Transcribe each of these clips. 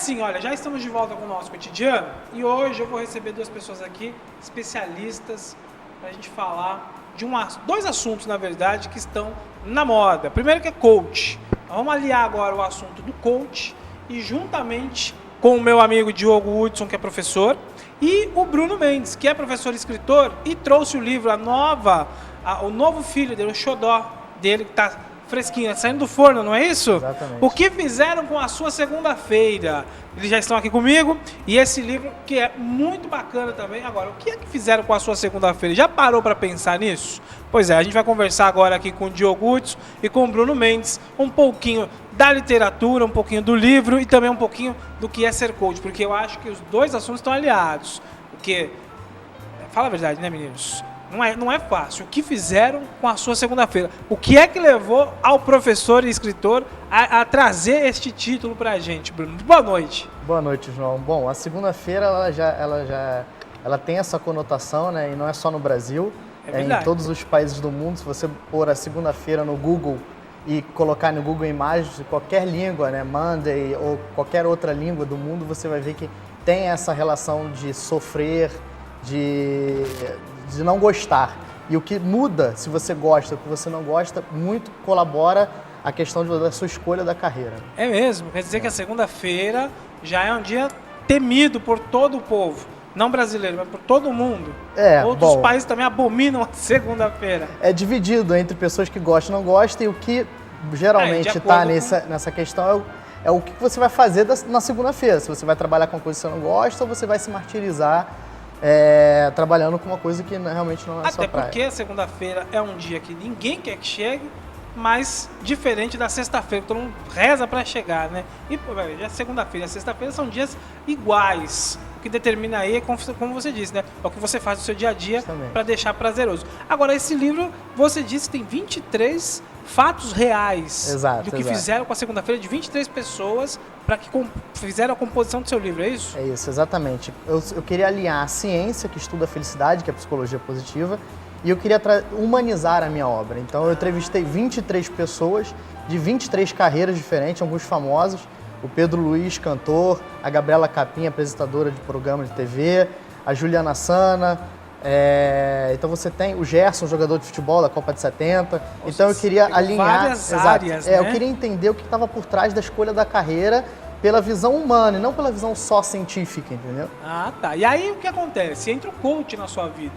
assim, olha, já estamos de volta com o nosso cotidiano e hoje eu vou receber duas pessoas aqui, especialistas, para a gente falar de dois assuntos, na verdade, que estão na moda. Primeiro que é coach. Vamos aliar agora o assunto do coach e juntamente com o meu amigo Diogo Hudson, que é professor, e o Bruno Mendes, que é professor e escritor, e trouxe o livro, o novo filho dele, o xodó dele, que está fresquinho, saindo do forno, não é isso? Exatamente. O que fizeram com a sua segunda-feira? Eles já estão aqui comigo, e esse livro que é muito bacana também. Agora, o que é que fizeram com a sua segunda-feira? Já parou para pensar nisso? Pois é, a gente vai conversar agora aqui com o Diogo Hudson e com o Bruno Mendes, um pouquinho da literatura, um pouquinho do livro e também um pouquinho do que é ser coach, porque eu acho que os dois assuntos estão aliados. Porque, fala a verdade, né, meninos? Não é fácil. O que fizeram com a sua segunda-feira? O que é que levou ao professor e escritor a trazer este título para a gente, Bruno? Boa noite. Boa noite, João. Bom, a segunda-feira ela tem essa conotação, né? E não é só no Brasil, é em todos os países do mundo. Se você pôr a segunda-feira no Google e colocar no Google Imagens, qualquer língua, né, Monday ou qualquer outra língua do mundo, você vai ver que tem essa relação de sofrer, de não gostar. E o que muda, se você gosta ou que você não gosta, muito colabora a questão da sua escolha da carreira. É mesmo, quer dizer que a segunda-feira já é um dia temido por todo o povo. Não brasileiro, mas por todo mundo. Outros países também abominam a segunda-feira. É dividido entre pessoas que gostam e não gostam, e o que geralmente está nessa questão é o que você vai fazer na segunda-feira. Se você vai trabalhar com uma coisa que você não gosta ou você vai se martirizar trabalhando com uma coisa que realmente não é sua praia. Até porque a segunda-feira é um dia que ninguém quer que chegue, mas diferente da sexta-feira, todo mundo reza para chegar, né? E já segunda-feira e sexta-feira são dias iguais. O que determina aí é, como você disse, né? É o que você faz no seu dia a dia para deixar prazeroso. Agora, esse livro, você disse que tem 23 fatos reais do que fizeram com a segunda-feira, de 23 pessoas para que fizeram a composição do seu livro, é isso? É isso, exatamente. Eu queria aliar a ciência, que estuda a felicidade, que é a psicologia positiva, e eu queria humanizar a minha obra. Então, eu entrevistei 23 pessoas de 23 carreiras diferentes, alguns famosos. O Pedro Luiz, cantor, a Gabriela Capim, apresentadora de programa de TV, a Juliana Sana, então você tem o Gerson, jogador de futebol da Copa de 70. Nossa, então eu queria alinhar várias áreas, né? Eu queria entender o que estava por trás da escolha da carreira pela visão humana e não pela visão só científica, entendeu? Ah, tá. E aí o que acontece? Entra o coach na sua vida.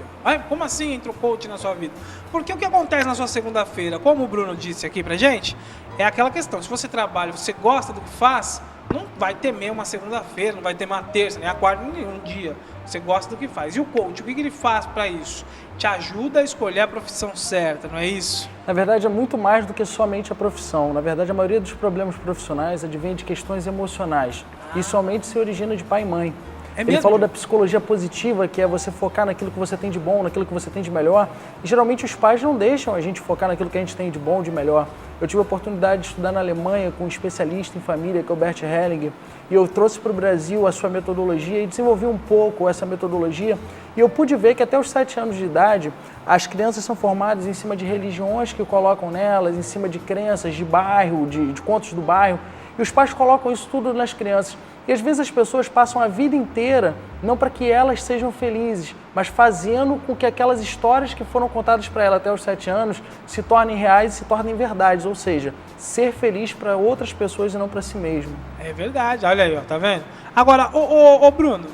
Como assim entra o coach na sua vida? Porque o que acontece na sua segunda-feira, como o Bruno disse aqui pra gente, é aquela questão. Se você trabalha, você gosta do que faz, não vai temer uma segunda-feira, não vai temer uma terça, nem a quarta, nenhum dia. Você gosta do que faz. E o coach, o que ele faz para isso? Te ajuda a escolher a profissão certa, não é isso? Na verdade, é muito mais do que somente a profissão. Na verdade, a maioria dos problemas profissionais advém de questões emocionais. E somente se origina de pai e mãe. Ele falou da psicologia positiva, que é você focar naquilo que você tem de bom, naquilo que você tem de melhor. E geralmente os pais não deixam a gente focar naquilo que a gente tem de bom, de melhor. Eu tive a oportunidade de estudar na Alemanha com um especialista em família, que é o Bert Hellinger, e eu trouxe para o Brasil a sua metodologia e desenvolvi um pouco essa metodologia. E eu pude ver que até os 7 anos de idade, as crianças são formadas em cima de religiões que colocam nelas, em cima de crenças de bairro, de contos do bairro. E os pais colocam isso tudo nas crianças. E às vezes as pessoas passam a vida inteira, não para que elas sejam felizes, mas fazendo com que aquelas histórias que foram contadas para ela até os 7 anos se tornem reais e se tornem verdades. Ou seja, ser feliz para outras pessoas e não para si mesmo. É verdade, olha aí, ó, tá vendo? Agora, ô Bruno,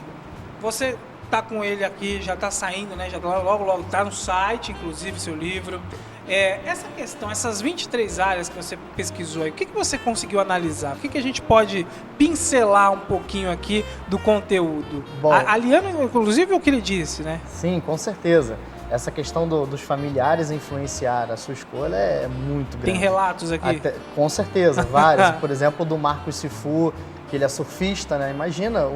você tá com ele aqui, já tá saindo, né? Já logo tá no site, inclusive, seu livro. Essa questão, essas 23 áreas que você pesquisou aí, o que você conseguiu analisar? O que a gente pode pincelar um pouquinho aqui do conteúdo? Aliando, inclusive, o que ele disse, né? Sim, com certeza. Essa questão dos familiares influenciar a sua escolha é muito grande. Tem relatos aqui? Com certeza, vários. Por exemplo, do Marcos Sifu, que ele é surfista, né? Imagina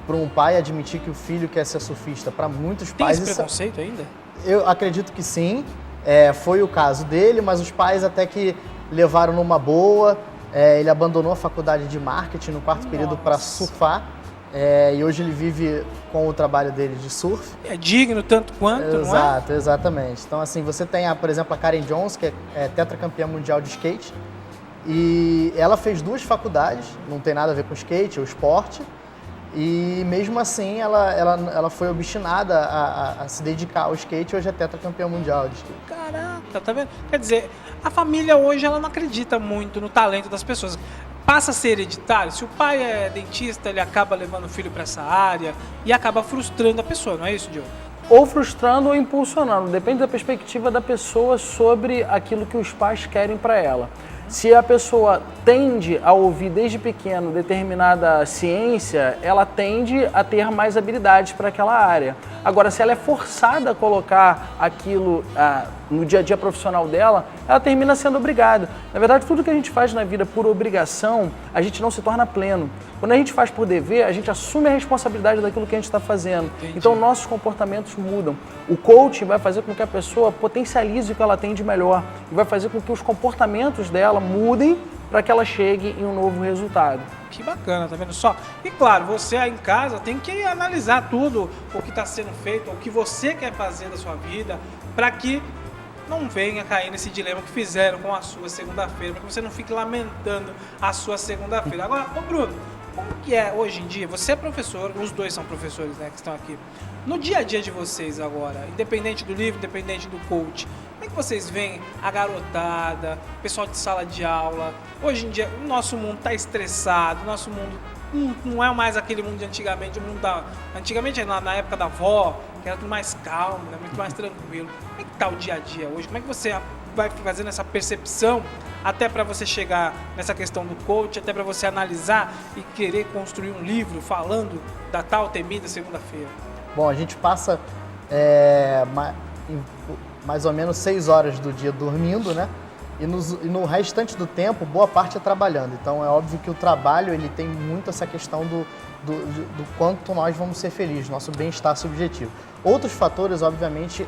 para um pai admitir que o filho quer ser surfista. Para muitos pais... Tem esse preconceito ainda? Eu acredito que sim. Foi o caso dele, mas os pais até que levaram numa boa. Ele abandonou a faculdade de marketing no quarto período para surfar. E hoje ele vive com o trabalho dele de surf. É digno tanto quanto, não é? Exato, exatamente. Então, assim, você tem, por exemplo, a Karen Jones, que é tetracampeã mundial de skate. E ela fez 2 faculdades, não tem nada a ver com skate ou esporte. E mesmo assim ela foi obstinada a se dedicar ao skate, hoje é tetracampeã mundial de skate. Caraca, tá vendo? Quer dizer, a família hoje ela não acredita muito no talento das pessoas. Passa a ser hereditário. Se o pai é dentista, ele acaba levando o filho para essa área e acaba frustrando a pessoa, não é isso, Diogo? Ou frustrando ou impulsionando, depende da perspectiva da pessoa sobre aquilo que os pais querem para ela. Se a pessoa tende a ouvir desde pequeno determinada ciência, ela tende a ter mais habilidades para aquela área. Agora, se ela é forçada a colocar aquilo no dia a dia profissional dela, ela termina sendo obrigada. Na verdade, tudo que a gente faz na vida por obrigação, a gente não se torna pleno. Quando a gente faz por dever, a gente assume a responsabilidade daquilo que a gente está fazendo. Entendi. Então, nossos comportamentos mudam. O coaching vai fazer com que a pessoa potencialize o que ela tem de melhor e vai fazer com que os comportamentos dela mudem para que ela chegue em um novo resultado. Que bacana, tá vendo só? E claro, você aí em casa tem que analisar tudo o que está sendo feito, o que você quer fazer da sua vida, para que não venha cair nesse dilema que fizeram com a sua segunda-feira, para que você não fique lamentando a sua segunda-feira. Agora, ô Bruno, como que é hoje em dia? Você é professor, os dois são professores, né, que estão aqui. No dia a dia de vocês agora, independente do livro, independente do coach, como é que vocês veem a garotada, o pessoal de sala de aula? Hoje em dia, o nosso mundo está estressado, o nosso mundo não é mais aquele mundo de antigamente, o mundo antigamente, na época da avó, que era tudo mais calmo, né, muito mais tranquilo. Como é que está o dia a dia hoje? Como é que você vai fazendo essa percepção até para você chegar nessa questão do coach, até para você analisar e querer construir um livro falando da tal temida segunda-feira? Bom, a gente passa mais ou menos 6 horas do dia dormindo, né? E no restante do tempo, boa parte é trabalhando. Então, é óbvio que o trabalho ele tem muito essa questão do quanto nós vamos ser felizes, nosso bem-estar subjetivo. Outros fatores, obviamente,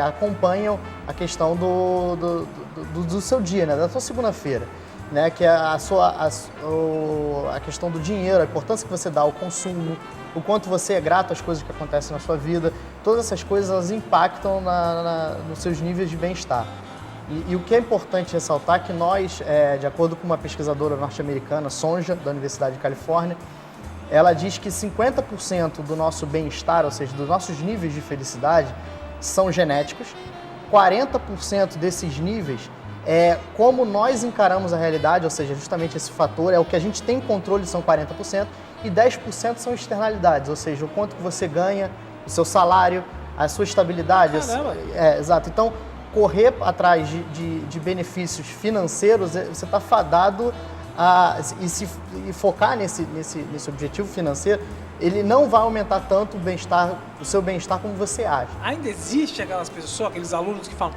acompanham a questão do seu dia, né? Da sua segunda-feira, né? Que é a questão do dinheiro, a importância que você dá ao consumo, o quanto você é grato às coisas que acontecem na sua vida. Todas essas coisas elas impactam nos seus níveis de bem-estar. E o que é importante ressaltar é que nós, de acordo com uma pesquisadora norte-americana, Sonja, da Universidade de Califórnia, ela diz que 50% do nosso bem-estar, ou seja, dos nossos níveis de felicidade, são genéticos. 40% desses níveis é como nós encaramos a realidade, ou seja, justamente esse fator, é o que a gente tem controle, são 40%, e 10% são externalidades, ou seja, o quanto que você ganha, o seu salário, a sua estabilidade. Exato. Então, correr atrás de benefícios financeiros, você está fadado e focar nesse objetivo financeiro, ele não vai aumentar tanto o seu bem-estar como você acha. Ainda existe aquelas pessoas, aqueles alunos que falam,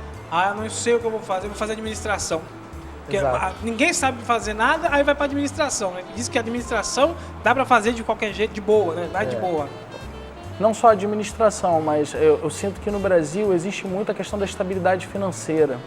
eu não sei o que eu vou fazer administração. Porque ninguém sabe fazer nada, aí vai para administração, né? Diz que a administração dá para fazer de qualquer jeito, de boa, né? De boa. Não só a administração, mas eu sinto que no Brasil existe muito a questão da estabilidade financeira.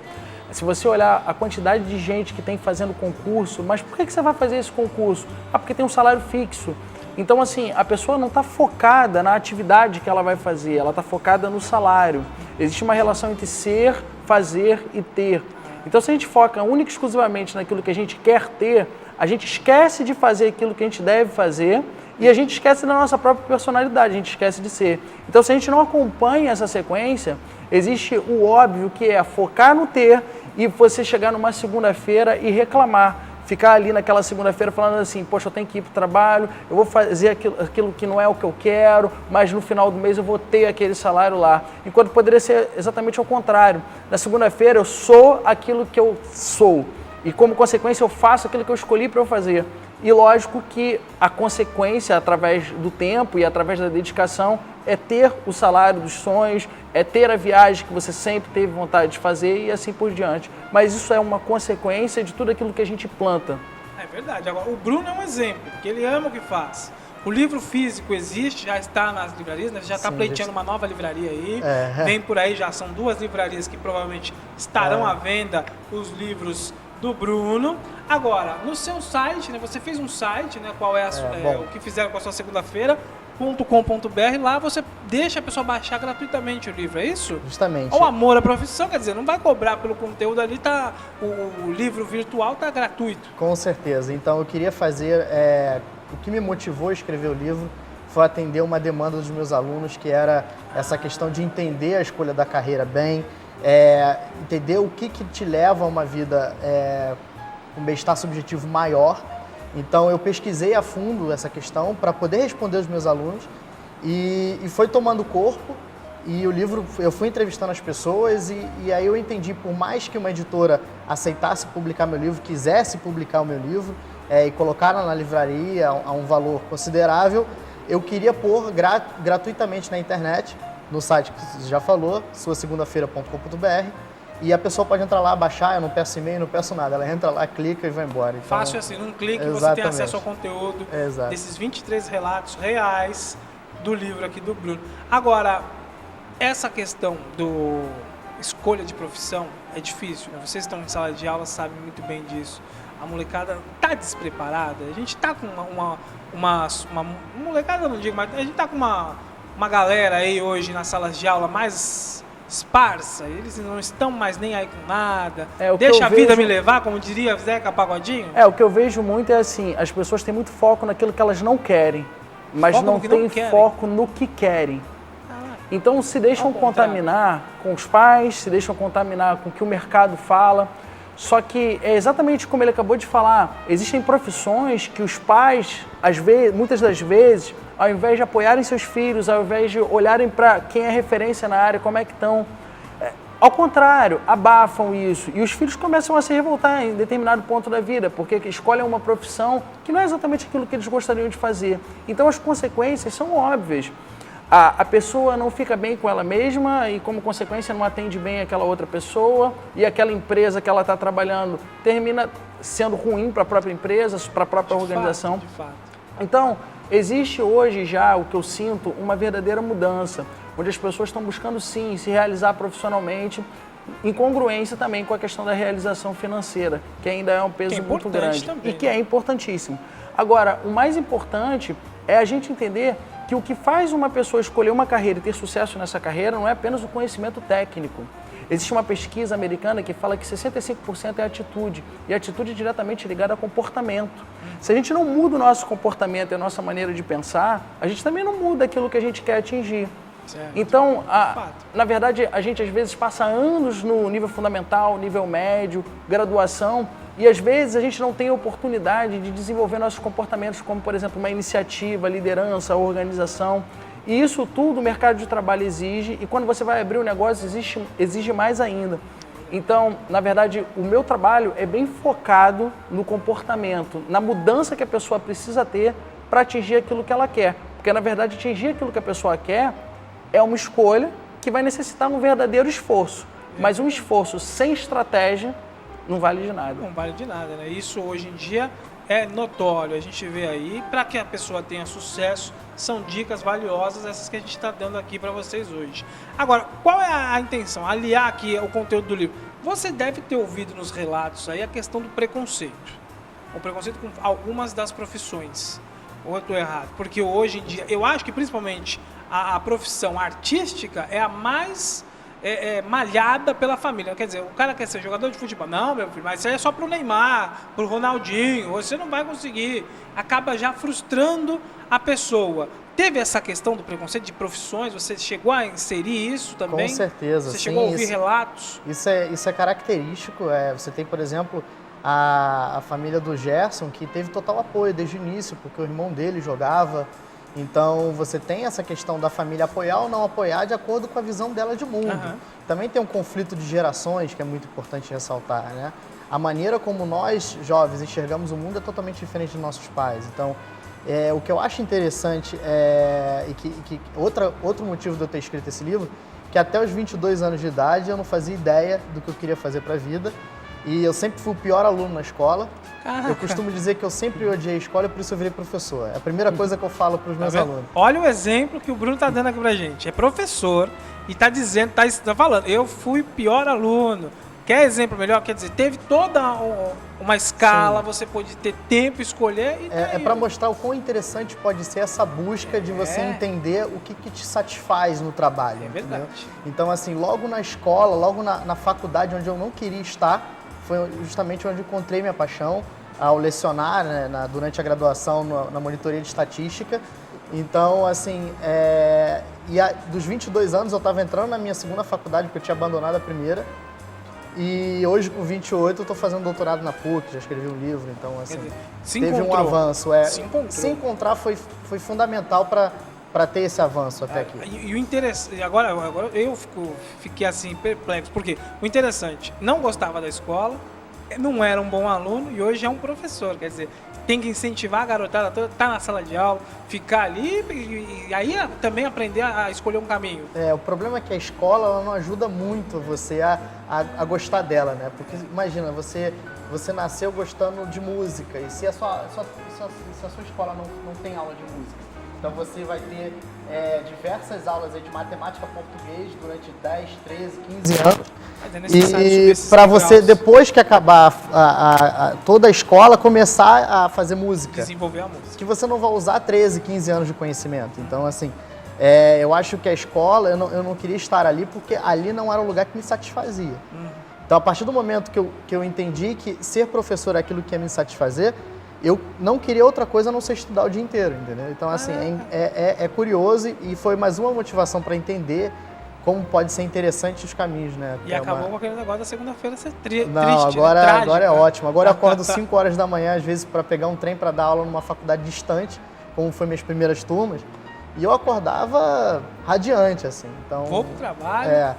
Se você olhar a quantidade de gente que tem fazendo concurso, mas por que você vai fazer esse concurso? Porque tem um salário fixo. Então, assim, a pessoa não está focada na atividade que ela vai fazer, ela está focada no salário. Existe uma relação entre ser, fazer e ter. Então, se a gente foca única e exclusivamente naquilo que a gente quer ter, a gente esquece de fazer aquilo que a gente deve fazer e a gente esquece da nossa própria personalidade, a gente esquece de ser. Então, se a gente não acompanha essa sequência, existe o óbvio que é focar no ter e você chegar numa segunda-feira e reclamar. Ficar ali naquela segunda-feira falando assim, poxa, eu tenho que ir para o trabalho, eu vou fazer aquilo que não é o que eu quero, mas no final do mês eu vou ter aquele salário lá. Enquanto poderia ser exatamente ao contrário. Na segunda-feira eu sou aquilo que eu sou e como consequência eu faço aquilo que eu escolhi para eu fazer. E lógico que a consequência, através do tempo e através da dedicação, é ter o salário dos sonhos, é ter a viagem que você sempre teve vontade de fazer e assim por diante. Mas isso é uma consequência de tudo aquilo que a gente planta. É verdade. Agora, o Bruno é um exemplo, porque ele ama o que faz. O livro físico existe, já está nas livrarias, né? Já está pleiteando uma nova livraria aí. Vem por aí, já são 2 livrarias que provavelmente estarão à venda os livros do Bruno. Agora, no seu site, né, você fez um site, né, qual é, o que fizeram com a sua segunda-feira, .com.br, lá você deixa a pessoa baixar gratuitamente o livro, é isso? Justamente. O amor à profissão, quer dizer, não vai cobrar pelo conteúdo ali, tá, o livro virtual tá gratuito. Com certeza. Então eu queria fazer, o que me motivou a escrever o livro foi atender uma demanda dos meus alunos, que era essa questão de entender a escolha da carreira bem, entender o que te leva a uma vida com bem-estar subjetivo maior. Então eu pesquisei a fundo essa questão para poder responder aos meus alunos e foi tomando corpo. E o livro, eu fui entrevistando as pessoas e aí eu entendi, por mais que uma editora aceitasse publicar meu livro, quisesse publicar o meu livro e colocar na livraria a um valor considerável, eu queria pôr gratuitamente na internet, no site que você já falou, suasegundafeira.com.br, e a pessoa pode entrar lá, baixar, eu não peço e-mail, não peço nada, ela entra lá, clica e vai embora. Então, fácil assim, num clique exatamente. Você tem acesso ao conteúdo Exato. desses 23 relatos reais do livro aqui do Bruno. Agora, essa questão do escolha de profissão é difícil, né? Vocês estão em sala de aula, sabem muito bem disso. A molecada está despreparada, a gente está com uma molecada, eu não digo, mas a gente está com uma galera aí hoje nas salas de aula mais esparsa, eles não estão mais nem aí com nada, deixa a vida me levar, como diria Zeca Pagodinho. O que eu vejo muito é assim, as pessoas têm muito foco naquilo que elas não querem, mas não têm foco no que querem. Então se deixam contaminar com os pais, se deixam contaminar com o que o mercado fala. Só que é exatamente como ele acabou de falar, existem profissões que os pais, muitas das vezes, ao invés de apoiarem seus filhos, ao invés de olharem para quem é referência na área, como é que estão, ao contrário, abafam isso. E os filhos começam a se revoltar em determinado ponto da vida, porque escolhem uma profissão que não é exatamente aquilo que eles gostariam de fazer. Então as consequências são óbvias. A pessoa não fica bem com ela mesma e, como consequência, não atende bem aquela outra pessoa e aquela empresa que ela está trabalhando termina sendo ruim para a própria empresa, para a própria organização. De fato. Então, existe hoje já, o que eu sinto, uma verdadeira mudança, onde as pessoas estão buscando, sim, se realizar profissionalmente, em congruência também com a questão da realização financeira, que ainda é um peso muito grande também, e que é importantíssimo. Agora, o mais importante é a gente entender que o que faz uma pessoa escolher uma carreira e ter sucesso nessa carreira não é apenas o conhecimento técnico. Existe uma pesquisa americana que fala que 65% é atitude, e a atitude é diretamente ligada a comportamento. Se a gente não muda o nosso comportamento e a nossa maneira de pensar, a gente também não muda aquilo que a gente quer atingir. Certo. Então, na verdade, a gente às vezes passa anos no nível fundamental, nível médio, graduação, e às vezes a gente não tem a oportunidade de desenvolver nossos comportamentos, como, por exemplo, uma iniciativa, liderança, organização. E isso tudo o mercado de trabalho exige, e quando você vai abrir um negócio, exige mais ainda. Então, na verdade, o meu trabalho é bem focado no comportamento, na mudança que a pessoa precisa ter para atingir aquilo que ela quer. Porque, na verdade, atingir aquilo que a pessoa quer é uma escolha que vai necessitar um verdadeiro esforço. Mas um esforço sem estratégia não vale de nada. Não vale de nada, né? Isso hoje em dia é notório. A gente vê aí, para que a pessoa tenha sucesso, são dicas valiosas essas que a gente está dando aqui para vocês hoje. Agora, qual é a intenção? Aliar aqui o conteúdo do livro. Você deve ter ouvido nos relatos aí a questão do preconceito. O preconceito com algumas das profissões. Ou eu estou errado? Porque hoje em dia, eu acho que principalmente a profissão artística é a mais malhada pela família. Quer dizer, o cara quer ser jogador de futebol. Não, meu filho, mas isso aí é só pro Neymar, pro Ronaldinho, você não vai conseguir. Acaba já frustrando a pessoa. Teve essa questão do preconceito de profissões? Você chegou a inserir isso também? Com certeza. Você chegou a ouvir relatos? Isso é característico. Você tem, por exemplo, a família do Gerson, que teve total apoio desde o início, porque o irmão dele jogava. Então, você tem essa questão da família apoiar ou não apoiar de acordo com a visão dela de mundo. Uhum. Também tem um conflito de gerações que é muito importante ressaltar, né? A maneira como nós, jovens, enxergamos o mundo é totalmente diferente dos nossos pais. Então, o que eu acho interessante outro motivo de eu ter escrito esse livro, que até os 22 anos de idade eu não fazia ideia do que eu queria fazer para a vida. E eu sempre fui o pior aluno na escola. Caraca. Eu costumo dizer que eu sempre odiei a escola e por isso eu virei professor. É a primeira coisa que eu falo para os meus alunos. Olha o exemplo que o Bruno está dando aqui pra gente. É professor e está dizendo, está falando, eu fui o pior aluno. Quer exemplo melhor? Quer dizer, teve toda uma escala, sim, você pôde ter tempo, escolher e é para mostrar o quão interessante pode ser essa busca de você entender o que te satisfaz no trabalho. É verdade. Entendeu? Então, assim, logo na escola, logo na faculdade, onde eu não queria estar, foi justamente onde encontrei minha paixão ao lecionar, né, durante a graduação na monitoria de estatística. Então, assim, dos 22 anos eu estava entrando na minha segunda faculdade, porque eu tinha abandonado a primeira. E hoje, com 28, eu estou fazendo doutorado na PUC, já escrevi um livro, então, assim, teve um avanço. Se encontrar foi fundamental para ter esse avanço até aqui. E o interessante, agora eu fiquei assim, perplexo, porque o interessante, não gostava da escola, não era um bom aluno e hoje é um professor, quer dizer, tem que incentivar a garotada toda, estar na sala de aula, ficar ali e aí também aprender a escolher um caminho. O problema é que a escola ela não ajuda muito você a gostar dela, né? Porque imagina, você nasceu gostando de música e se a sua escola não tem aula de música, então você vai ter diversas aulas de matemática, português durante 10, 13, 15 anos. E para você, depois que acabar toda a escola, começar a fazer música. Desenvolver a música. Que você não vai usar 13, 15 anos de conhecimento. Então, assim, eu acho que a escola, eu não queria estar ali porque ali não era um lugar que me satisfazia. Então, a partir do momento que eu entendi que ser professor é aquilo que ia me satisfazer, eu não queria outra coisa a não ser estudar o dia inteiro, entendeu? Então, assim, é curioso e foi mais uma motivação para entender como pode ser interessante os caminhos, né? E acabou com aquele negócio da segunda-feira ser triste, não, agora é ótimo. Agora eu acordo 5 horas da manhã, às vezes, para pegar um trem para dar aula numa faculdade distante, como foi minhas primeiras turmas, e eu acordava radiante, assim. Então, vou pro trabalho.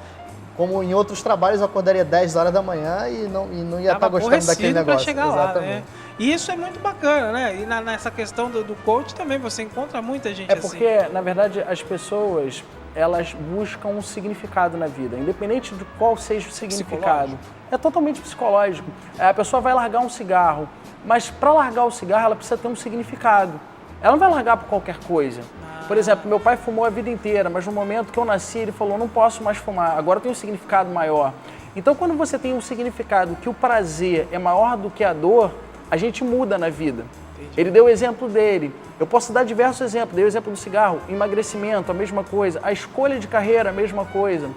Como em outros trabalhos eu acordaria 10 horas da manhã e não ia estar gostando daquele negócio. Pra chegar lá, né? E isso é muito bacana, né? E nessa questão do coach também você encontra muita gente assim. Porque, na verdade, as pessoas, elas buscam um significado na vida, independente de qual seja o significado. É totalmente psicológico. A pessoa vai largar um cigarro, mas para largar o cigarro ela precisa ter um significado. Ela não vai largar por qualquer coisa. Por exemplo, meu pai fumou a vida inteira, mas no momento que eu nasci ele falou, não posso mais fumar, agora tem um significado maior. Então quando você tem um significado que o prazer é maior do que a dor, a gente muda na vida. Entendi. Ele deu o exemplo dele. Eu posso dar diversos exemplos. Dei o exemplo do cigarro, emagrecimento, a mesma coisa. A escolha de carreira, a mesma coisa.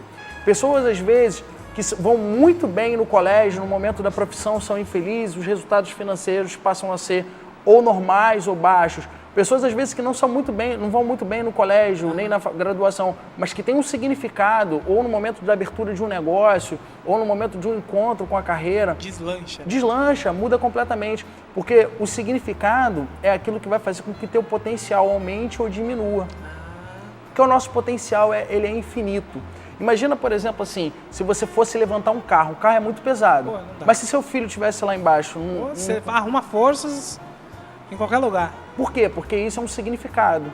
Pessoas, às vezes, que vão muito bem no colégio, no momento da profissão, são infelizes, os resultados financeiros passam a ser ou normais ou baixos. Pessoas, às vezes, que não vão muito bem no colégio, nem na graduação, mas que têm um significado, ou no momento da abertura de um negócio, ou no momento de um encontro com a carreira. Deslancha. Deslancha, muda completamente. Porque o significado é aquilo que vai fazer com que teu potencial aumente ou diminua. Porque o nosso potencial ele é infinito. Imagina, por exemplo, assim, se você fosse levantar um carro. O carro é muito pesado. Mas se seu filho estivesse lá embaixo... Você arruma forças em qualquer lugar. Por quê? Porque isso é um significado.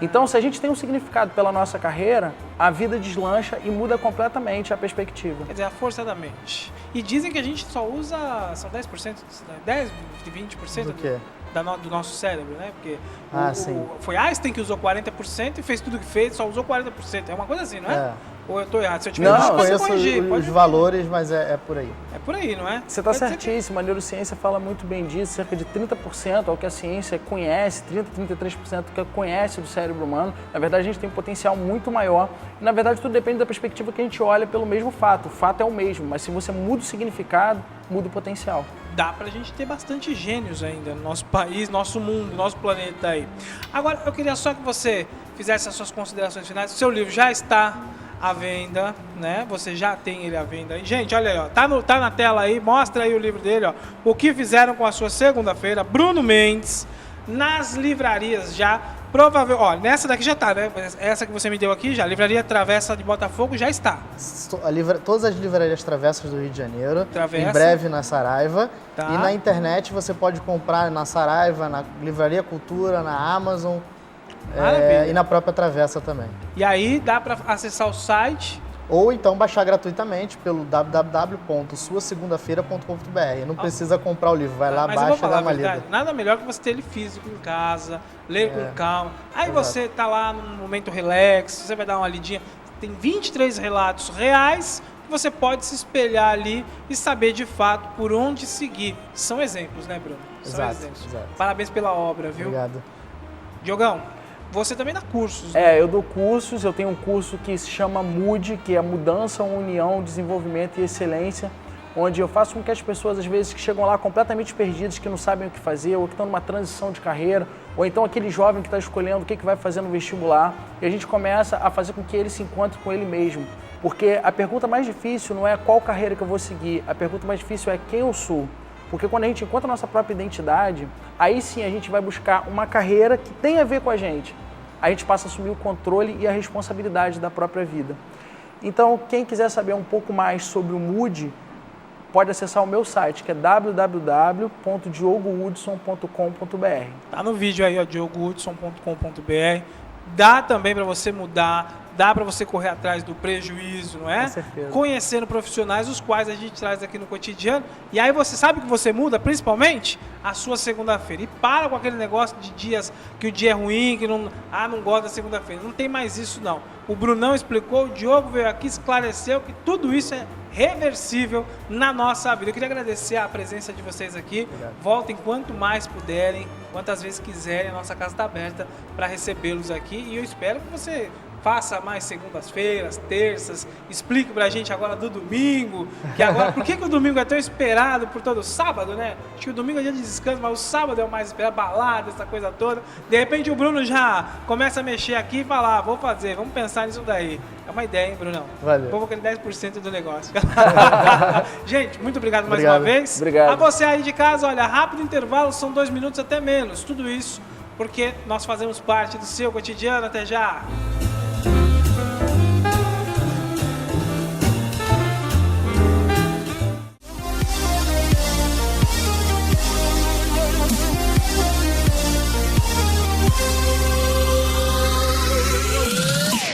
Então, se a gente tem um significado pela nossa carreira, a vida deslancha e muda completamente a perspectiva. Quer dizer, a força da mente. E dizem que a gente só usa, são 10%, 10, 20% do nosso cérebro, né? Porque foi Einstein que usou 40% e fez tudo que fez, só usou 40%. É uma coisa assim, não é? Ou eu estou errado? Se eu tiver errado, você corrigir. Os valores, mas é por aí. É por aí, não é? Você está certíssimo. A neurociência fala muito bem disso. Cerca de 30% é o que a ciência conhece, 30%, 33% que conhece do cérebro humano. Na verdade, a gente tem um potencial muito maior. E, na verdade, tudo depende da perspectiva que a gente olha pelo mesmo fato. O fato é o mesmo, mas se você muda o significado, muda o potencial. Dá pra gente ter bastante gênios ainda no nosso país, nosso mundo, nosso planeta aí. Agora, eu queria só que você fizesse as suas considerações finais. O seu livro já está à venda, né? Você já tem ele à venda. Gente, olha aí, ó. Tá na tela aí, mostra aí o livro dele, ó. O que fizeram com a sua segunda-feira, Bruno Mendes, nas livrarias já. Provavelmente, ó, nessa daqui já tá, né? Essa que você me deu aqui já, Livraria Travessa de Botafogo já está. Todas as livrarias Travessas do Rio de Janeiro, Travessa. Em breve na Saraiva. Tá. E na internet você pode comprar na Saraiva, na Livraria Cultura, na Amazon e na própria Travessa também. E aí dá para acessar o site. Ou então baixar gratuitamente pelo www.suasegundafeira.com.br. Não precisa comprar o livro, vai lá, baixa e dá uma lida. Nada melhor que você ter ele físico em casa, ler com calma. Aí você tá lá num momento relax, você vai dar uma lidinha. Tem 23 relatos reais, você pode se espelhar ali e saber de fato por onde seguir. São exemplos, né, Bruno? São exemplos. Exato. Parabéns pela obra, viu? Obrigado. Diogão, você também dá cursos, né? Eu dou cursos, eu tenho um curso que se chama MUD, que é Mudança, União, Desenvolvimento e Excelência, onde eu faço com que as pessoas, às vezes, que chegam lá completamente perdidas, que não sabem o que fazer, ou que estão numa transição de carreira, ou então aquele jovem que está escolhendo o que vai fazer no vestibular, e a gente começa a fazer com que ele se encontre com ele mesmo. Porque a pergunta mais difícil não é qual carreira que eu vou seguir, a pergunta mais difícil é quem eu sou. Porque quando a gente encontra a nossa própria identidade, aí sim a gente vai buscar uma carreira que tem a ver com a gente. A gente passa a assumir o controle e a responsabilidade da própria vida. Então, quem quiser saber um pouco mais sobre o MUD, pode acessar o meu site, que é www.diogohudson.com.br. Tá no vídeo aí, ó, diogohudson.com.br. Dá também para você mudar, dá para você correr atrás do prejuízo, não é? Com certeza. Conhecendo profissionais, os quais a gente traz aqui no cotidiano. E aí você sabe que você muda, principalmente, a sua segunda-feira. E para com aquele negócio de dias que o dia é ruim, que não gosta da segunda-feira. Não tem mais isso, não. O Brunão explicou, o Diogo veio aqui, esclareceu que tudo isso é reversível na nossa vida. Eu queria agradecer a presença de vocês aqui. Obrigado. Voltem quanto mais puderem, quantas vezes quiserem. A nossa casa está aberta para recebê-los aqui. E eu espero que você faça mais segundas-feiras, terças, explique pra gente agora do domingo, que agora, por que o domingo é tão esperado por todo sábado, né? Acho que o domingo é dia de descanso, mas o sábado é o mais esperado, balada, essa coisa toda. De repente o Bruno já começa a mexer aqui e falar, vou fazer, vamos pensar nisso daí. É uma ideia, hein, Brunão? Valeu. Vou aquele 10% do negócio. Gente, muito obrigado mais uma vez. Obrigado. A você aí de casa, olha, rápido intervalo, são 2 minutos até menos, tudo isso porque nós fazemos parte do seu cotidiano. Até já!